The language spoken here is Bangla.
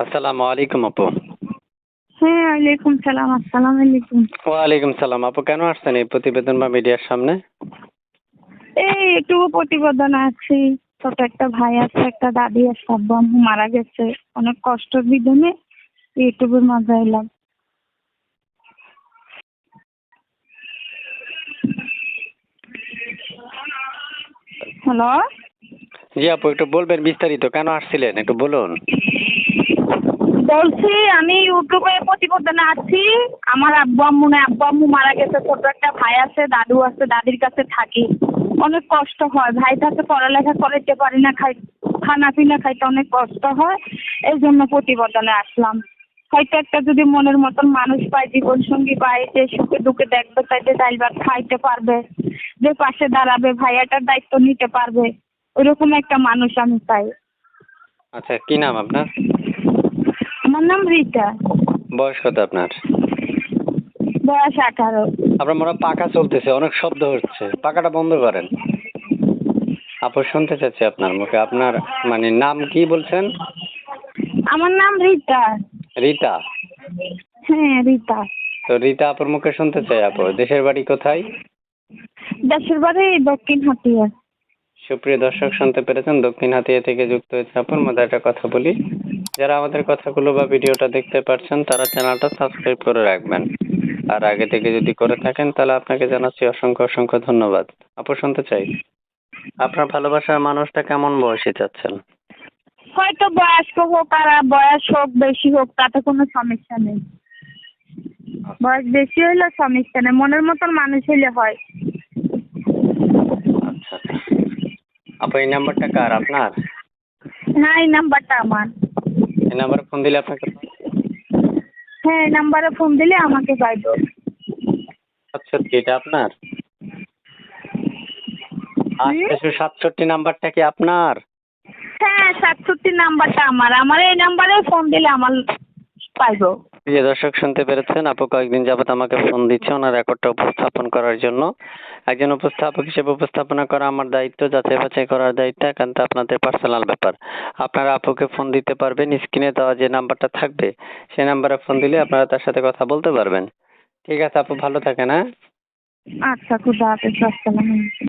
আসসালামু আলাইকুম আপু। হ্যাঁ, ওয়ালাইকুম সালাম। আসসালামু আলাইকুম। ওয়ালাইকুম সালাম। আপু কেন আসছেন এই প্রতিবেদন বা মিডিয়ার সামনে? এই একটু প্রতিবেদনে আছি। ছোট একটা ভাই আছে, একটা দাদি আছে, আব্বু আম্মু মারা গেছে। অনেক কষ্টের বিধনে ইউটিউবের মাঝে এলাম। হ্যালো, জি আপু, একটু বলবেন বিস্তারিত কেন আসছিলেন, একটু বলুন। বলছি আমি ইউটিউবে প্রতিবেদনে আছি। আমার আব্বু আম্মু মারা গেছে। ছোট একটা ভাই আছে, দাদু আছে, দাদির কাছে থাকি। অনেক কষ্ট হয়। ভাইটাকে পড়ালেখা করাইতে পারি না, খানা পিনা খাইতে অনেক কষ্ট হয়। এই জন্য প্রতিবেদনে আসলাম। হয়তো একটা যদি মনের মতন মানুষ পায়, জীবন সঙ্গী পায়, যে সুখে দুঃখে দেখবে, চাইতে ডাইল ভাত খাইতে পারবে, যে পাশে দাঁড়াবে, ভাইয়াটার দায়িত্ব নিতে পারবে, ওইরকম একটা মানুষ আমি চাই। আচ্ছা, কি নাম আপনার? আমার নাম রিতা। বয়স কত আপনার? বয়স 18। আপনার মনে হয় পাখা চলতেছে, অনেক শব্দ হচ্ছে, পাখাটা বন্ধ করেন। আপু শুনতে চাচ্ছি আপনার মুখে। আপনার মানে নাম কি বলছেন? আমার নাম রিতা। রিতা। হ্যাঁ, রিতা। তো রিতা আপুর মুখে শুনতে চাই। আপু দেশের বাড়ি কোথায়? দেশের বাড়ি দক্ষিণ হাতিয়া। সুপ্রিয় দর্শক, শুনতে পেরেছেন, দক্ষিণ হাতিয়া থেকে যুক্ত হয়েছে আপুর মধ্যে একটা কথা বলি। যারা আমাদের কথাগুলো বা ভিডিওটা দেখতে পাচ্ছেন তারা চ্যানেলটা সাবস্ক্রাইব করে রাখবেন। আর আগে থেকে যদি করে থাকেন তাহলে আপনাকে জানাচ্ছি অসংখ্য অসংখ্য ধন্যবাদ। আপু শুনতে চাই, আপনার ভালোবাসার মানুষটা কেমন বয়সী চাচ্ছেন? হয়তো বয়স্ক হোক আর বয়স হোক বেশি হোক, তাতে কোনো সমস্যা নেই। বয়স বেশি হইলে সমস্যা নেই, মনের মতন মানুষ হইলে হয়। আচ্ছা আচ্ছা। আপু এই নাম্বারটা কার, আপনার? হ্যাঁ, এই নাম্বারটা আমার। এই নাম্বারে ফোন দিলে আপনাকে হ্যাঁ, এই নাম্বারে ফোন দিলে আমাকে পাইবো। আচ্ছা, এটা আপনার 867 নাম্বারটা কি আপনার? হ্যাঁ, 67 নাম্বারটা আমার। আমার এই নাম্বারে ফোন দিলে আমার পাইবো। প্রিয় দর্শক, শুনতে পেরেছেন, আপু কয়েকদিন যাবত আমাকে ফোন দিচ্ছে ওনার রেকর্ডটা উপস্থাপন করার জন্য। একজন উপস্থাপক হিসেবে উপস্থাপনা করা আমার দায়িত্ব, যাচাই বাছাই করার দায়িত্ব একান্ত আপনাদের পার্সোনাল ব্যাপার। আপনারা আপুকে ফোন দিতে পারবেন, স্ক্রিনে দেওয়া যে নাম্বারটা থাকবে সেই নাম্বারে ফোন দিলে আপনারা তার সাথে কথা বলতে পারবেন। ঠিক আছে আপু, ভালো থাকেন। হ্যাঁ, আচ্ছা, খুদা হাফেজ। আসসালামু আলাইকুম।